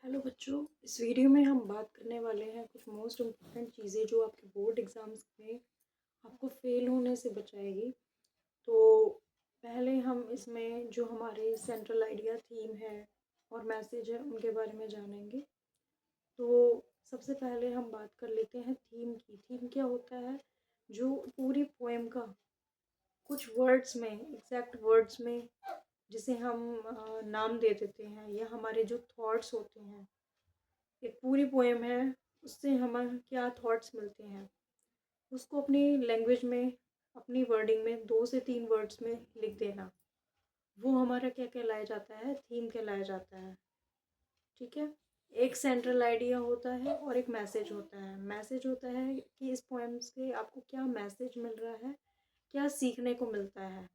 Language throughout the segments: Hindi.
हेलो बच्चों, इस वीडियो में हम बात करने वाले हैं कुछ मोस्ट इम्पोर्टेंट चीज़ें जो आपके बोर्ड एग्ज़ाम्स में आपको फेल होने से बचाएगी। तो पहले हम इसमें जो हमारे सेंट्रल आइडिया, थीम है और मैसेज है उनके बारे में जानेंगे। तो सबसे पहले हम बात कर लेते हैं थीम की। थीम क्या होता है? जो पूरी पोएम का कुछ वर्ड्स में, एग्जैक्ट वर्ड्स में, जिसे हम नाम दे देते हैं, या हमारे जो थॉट्स होते हैं, एक पूरी पोएम है, उससे हमें क्या थॉट्स मिलते हैं, उसको अपनी लैंग्वेज में, अपनी वर्डिंग में 2 से 3 वर्ड्स में लिख देना। वो हमारा क्या कहलाया जाता है? थीम कहलाया जाता है। ठीक है। एक सेंट्रल आइडिया होता है और एक मैसेज होता है। मैसेज होता है कि इस पोएम से आपको क्या मैसेज मिल रहा है, क्या सीखने को मिलता है।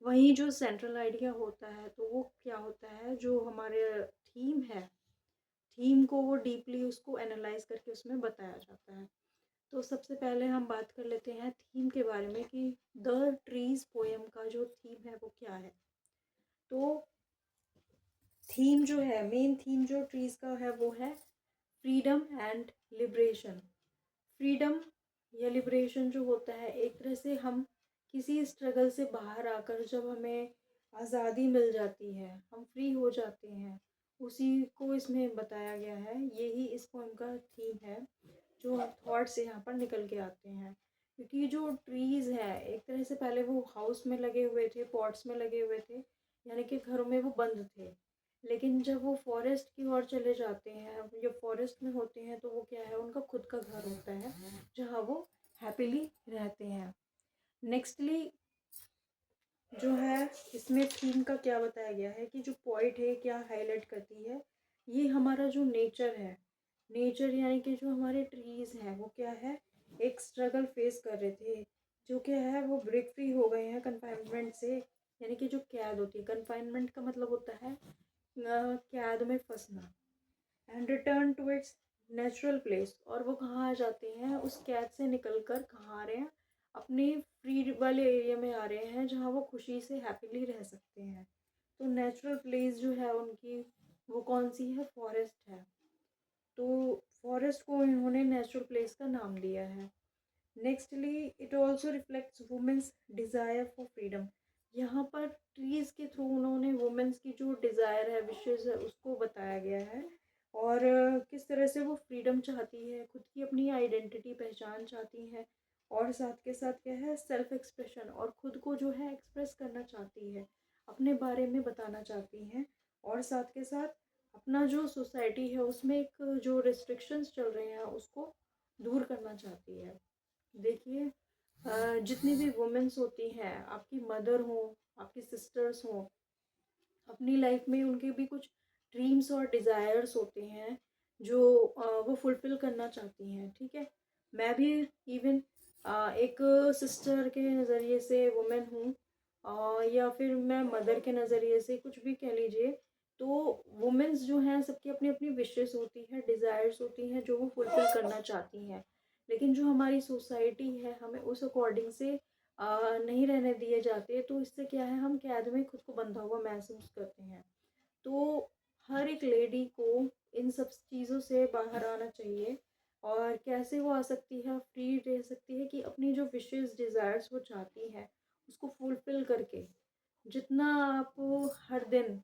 वहीं जो सेंट्रल आइडिया होता है, तो वो क्या होता है, जो हमारे थीम है, थीम को वो डीपली उसको एनालाइज करके उसमें बताया जाता है। तो सबसे पहले हम बात कर लेते हैं थीम के बारे में कि द ट्रीज पोएम का जो थीम है वो क्या है। तो थीम जो है, मेन थीम जो ट्रीज का है वो है फ्रीडम एंड लिबरेशन। फ्रीडम या लिबरेशन जो होता है, एक तरह से हम किसी स्ट्रगल से बाहर आकर जब हमें आज़ादी मिल जाती है, हम फ्री हो जाते हैं, उसी को इसमें बताया गया है। यही इस पोएम का थीम है, जो थॉट्स यहाँ पर निकल के आते हैं। क्योंकि जो ट्रीज़ है, एक तरह से पहले वो हाउस में लगे हुए थे, पॉट्स में लगे हुए थे, यानी कि घरों में वो बंद थे। लेकिन जब वो फॉरेस्ट की ओर चले जाते हैं, या फॉरेस्ट में होते हैं, तो वो क्या है, उनका खुद का घर होता है जहाँ वो हैप्पीली रहते हैं। नेक्स्टली जो है, इसमें थीम का क्या बताया गया है कि जो पॉइंट है क्या हाईलाइट करती है, ये हमारा जो नेचर है, नेचर यानी कि जो हमारे ट्रीज हैं, वो क्या है, एक स्ट्रगल फेस कर रहे थे, जो क्या है वो ब्रेक फ्री हो गए हैं कन्फाइनमेंट से। यानी कि जो कैद होती है, कन्फाइनमेंट का मतलब होता है कैद में फंसना, and return to its natural place. और वो कहाँ आ जाते हैं, उस कैद से निकल कर कहाँ आ रहे हैं, अपने फ्री वाले एरिया में आ रहे हैं, जहाँ वो खुशी से हैप्पीली रह सकते हैं। तो नेचुरल प्लेस जो है उनकी, वो कौन सी है? फॉरेस्ट है। तो फॉरेस्ट को इन्होंने नेचुरल प्लेस का नाम दिया है। Nextly, it also reflects women's desire for freedom. यहाँ पर ट्रीज के थ्रू उन्होंने वुमेन्स की जो डिज़ायर है, विशेज़ है, उसको बताया गया है। और किस तरह से वो फ्रीडम चाहती है, खुद की अपनी आइडेंटिटी, पहचान चाहती है, और साथ के साथ क्या है, सेल्फ एक्सप्रेशन, और खुद को जो है एक्सप्रेस करना चाहती है, अपने बारे में बताना चाहती हैं। और साथ के साथ अपना जो सोसाइटी है उसमें एक जो रिस्ट्रिक्शंस चल रहे हैं उसको दूर करना चाहती है। देखिए, जितनी भी वुमेन्स होती हैं, आपकी मदर हो, आपकी सिस्टर्स हो, अपनी लाइफ में उनके भी कुछ ड्रीम्स और डिज़ायर्स होते हैं जो वो फुलफ़िल करना चाहती हैं। ठीक है। मैं भी इवन एक सिस्टर के नज़रिए से वुमेन हूँ, या फिर मैं मदर के नज़रिए से, कुछ भी कह लीजिए। तो वुमेन्स जो हैं, सबकी अपनी अपनी विशेस होती हैं, डिज़ायर्स होती हैं जो वो फुलफ़िल करना चाहती हैं। लेकिन जो हमारी सोसाइटी है, हमें उस अकॉर्डिंग से नहीं रहने दिए जाते, तो इससे क्या है, हम कैद में खुद को बंधा हुआ महसूस करते हैं। तो हर एक लेडी को इन सब चीज़ों से बाहर आना चाहिए। और कैसे वो आ सकती है, फ्री रह सकती है कि अपनी जो विशेस, डिज़ायर्स वो चाहती है, उसको फुलफ़िल करके, जितना आप हर दिन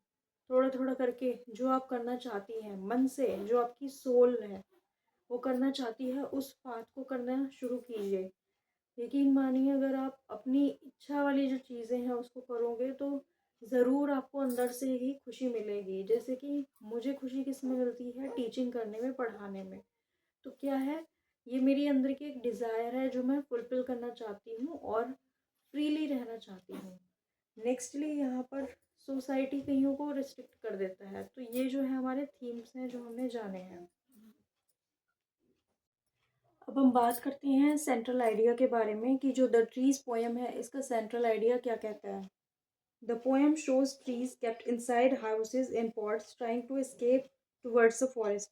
थोड़ा थोड़ा करके जो आप करना चाहती हैं मन से, जो आपकी सोल है वो करना चाहती है, उस बात को करना शुरू कीजिए। यकीन मानिए, अगर आप अपनी इच्छा वाली जो चीज़ें हैं उसको करोगे, तो ज़रूर आपको अंदर से ही खुशी मिलेगी। जैसे कि मुझे खुशी किस में मिलती है? टीचिंग करने में, पढ़ाने में। तो क्या है, ये मेरी अंदर की एक डिज़ायर है जो मैं फुलफ़िल करना चाहती हूँ और फ्रीली रहना चाहती हूँ। नेक्स्टली, यहाँ पर सोसाइटी कईयों को रिस्ट्रिक्ट कर देता है। तो ये जो है हमारे थीम्स हैं जो हमने जाने हैं। अब हम बात करते हैं सेंट्रल आइडिया के बारे में कि जो द ट्रीज पोएम है, इसका सेंट्रल आइडिया क्या कहता है। The poem shows trees kept inside houses in pots trying to escape towards the forest.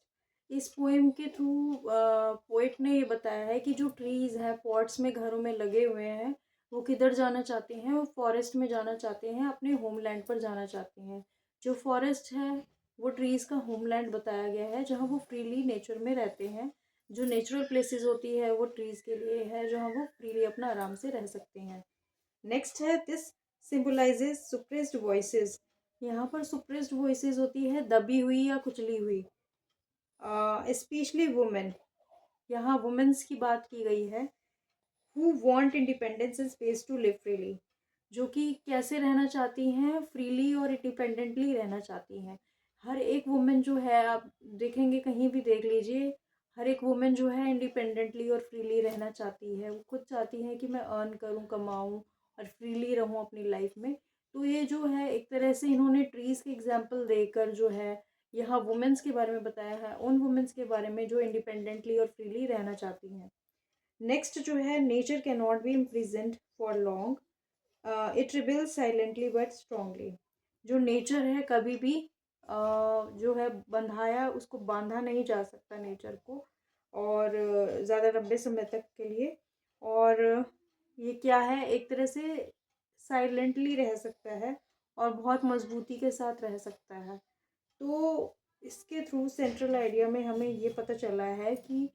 इस पोएम के थ्रू पोएट ने ये बताया है कि जो ट्रीज है पॉट्स में, घरों में लगे हुए हैं, वो किधर जाना चाहते हैं, वो फॉरेस्ट में जाना चाहते हैं, अपने होमलैंड पर जाना चाहते हैं। जो फॉरेस्ट है वो ट्रीज़ का होमलैंड बताया गया है, जहाँ वो फ्रीली नेचर में रहते हैं। जो नेचुरल प्लेसेस होती है वो ट्रीज़ के लिए है, जहाँ वो फ्रीली अपना आराम से रह सकते हैं। नेक्स्ट है दिस सिंबलाइजेज सुप्रेस्ड वॉइसेस। यहाँ पर सुप्रेस्ड वॉइसेस होती है दबी हुई या कुचली हुई, स्पेशली वुमेन। यहाँ वुमेन्स की बात की गई है, who want independence and space to live freely, जो कि कैसे रहना चाहती हैं, फ्रीली और इंडिपेंडेंटली रहना चाहती हैं। हर एक वुमेन जो है, आप देखेंगे कहीं भी देख लीजिए, हर एक वुमेन जो है इंडिपेंडेंटली और फ्रीली रहना चाहती है। वो खुद चाहती है कि मैं अर्न करूं, कमाऊं और फ्रीली रहूं अपनी लाइफ में। तो ये जो है एक तरह से इन्होंने ट्रीज़ के एग्जाम्पल देकर जो है यहाँ वुमेन्स के बारे में बताया है, उन वुमेन्स के बारे में जो इंडिपेंडेंटली और फ्रीली रहना चाहती हैं। नेक्स्ट जो है nature can not be imprisoned for long, it rebels silently but strongly. जो नेचर है कभी भी जो है बंधाया, उसको बांधा नहीं जा सकता नेचर को, और ज़्यादा लंबे समय तक के लिए। और ये क्या है, एक तरह से साइलेंटली रह सकता है और बहुत मजबूती के साथ रह सकता है। तो इसके थ्रू सेंट्रल आइडिया में हमें ये पता चला है कि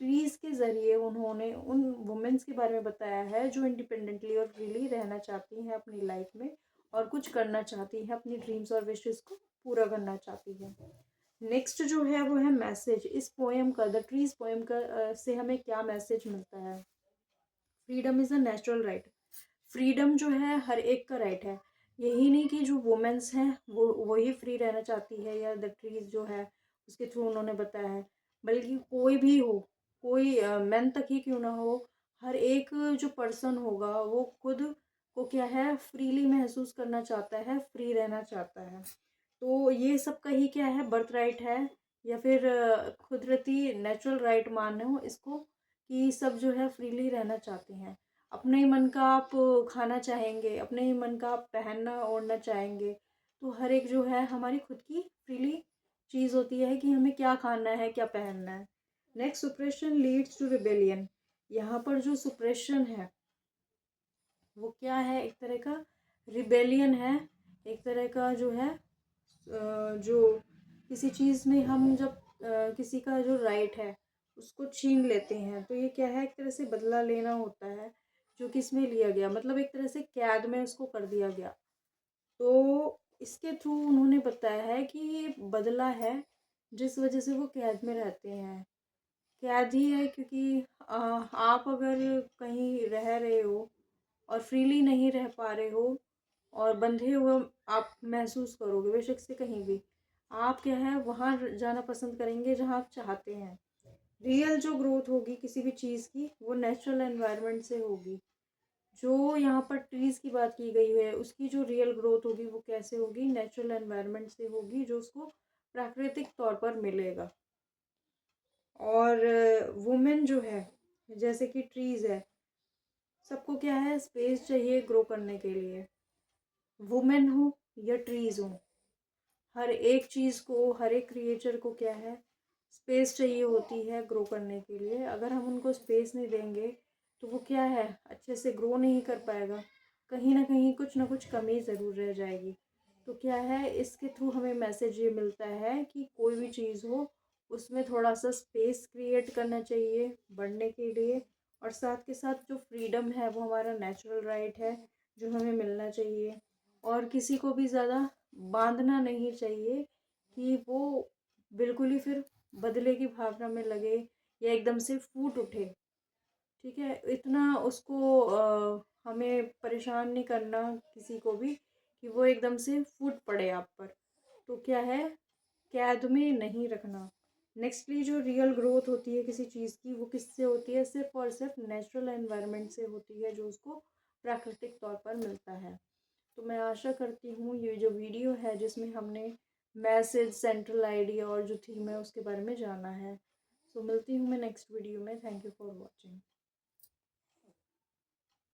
ट्रीज़ के ज़रिए उन्होंने उन वुमेन्स के बारे में बताया है जो इंडिपेंडेंटली और फ्रीली रहना चाहती हैं अपनी लाइफ में, और कुछ करना चाहती हैं, अपनी ड्रीम्स और विशेस को पूरा करना चाहती हैं। नेक्स्ट जो है वो है मैसेज। इस पोएम का, द ट्रीज पोएम का से हमें क्या मैसेज मिलता है? Freedom is a natural right. Freedom जो है हर एक का राइट है। यही नहीं कि जो वुमेन्स हैं वो वही फ्री रहना चाहती है, या द ट्रीज जो है उसके थ्रू उन्होंने बताया है, बल्कि कोई भी हो, कोई मैन तक ही क्यों ना हो, हर एक जो पर्सन होगा वो खुद को क्या है, फ्रीली महसूस करना चाहता है, फ्री रहना चाहता है। तो ये सब का ही क्या है, बर्थ राइट है, या फिर कुदरती नेचुरल राइट मानो इसको, कि सब जो है फ्रीली रहना चाहते हैं। अपने ही मन का आप खाना चाहेंगे, अपने ही मन का आप पहनना ओढ़ना चाहेंगे। तो हर एक जो है हमारी खुद की फ्रीली चीज़ होती है कि हमें क्या खाना है, क्या पहनना है। Next, suppression leads to rebellion. यहाँ पर जो सुप्रेशन है वो क्या है, एक तरह का रिबेलियन है, एक तरह का जो है जो किसी चीज़ में हम जब किसी का जो राइट है उसको छीन लेते हैं, तो ये क्या है, एक तरह से बदला लेना होता है, जो कि इसमें लिया गया, मतलब एक तरह से कैद में उसको कर दिया गया। तो इसके थ्रू उन्होंने बताया है कि ये बदला है जिस वजह से वो कैद में रहते हैं। कैद ही है क्योंकि आप अगर कहीं रह रहे हो और फ्रीली नहीं रह पा रहे हो और बंधे हुए आप महसूस करोगे, बेशक से कहीं भी आप क्या है वहाँ जाना पसंद करेंगे जहाँ आप चाहते हैं। रियल जो ग्रोथ होगी किसी भी चीज़ की वो नेचुरल एनवायरनमेंट से होगी। जो यहाँ पर ट्रीज़ की बात की गई है उसकी जो रियल ग्रोथ होगी वो कैसे होगी, नेचुरल एनवायरनमेंट से होगी, जो उसको प्राकृतिक तौर पर मिलेगा। और वुमेन जो है, जैसे कि ट्रीज़ है, सबको क्या है, स्पेस चाहिए ग्रो करने के लिए। वुमेन हो या ट्रीज़ हो, हर एक चीज़ को, हर एक क्रिएचर को क्या है, स्पेस चाहिए होती है ग्रो करने के लिए। अगर हम उनको स्पेस नहीं देंगे तो वो क्या है, अच्छे से ग्रो नहीं कर पाएगा, कहीं ना कुछ कमी ज़रूर रह जाएगी। तो क्या है, इसके थ्रू हमें मैसेज ये मिलता है कि कोई भी चीज़ हो उसमें थोड़ा सा स्पेस क्रिएट करना चाहिए बढ़ने के लिए, और साथ के साथ जो फ्रीडम है वो हमारा नेचुरल राइट है जो हमें मिलना चाहिए। और किसी को भी ज़्यादा बांधना नहीं चाहिए कि वो बिल्कुल ही फिर बदले की भावना में लगे या एकदम से फूट उठे। ठीक है, इतना उसको हमें परेशान नहीं करना किसी को भी कि वो एकदम से फूट पड़े आप पर। तो क्या है, कैद में नहीं रखना। नेक्स्टली, जो रियल ग्रोथ होती है किसी चीज़ की वो किससे होती है, सिर्फ और सिर्फ नेचुरल एनवायरनमेंट से होती है, जो उसको प्राकृतिक तौर पर मिलता है। तो मैं आशा करती हूँ ये जो वीडियो है जिसमें हमने मैसेज, सेंट्रल आइडिया और जो थीम है उसके बारे में जाना है। सो मिलती हूँ मैं नेक्स्ट वीडियो में। Thank you for watching.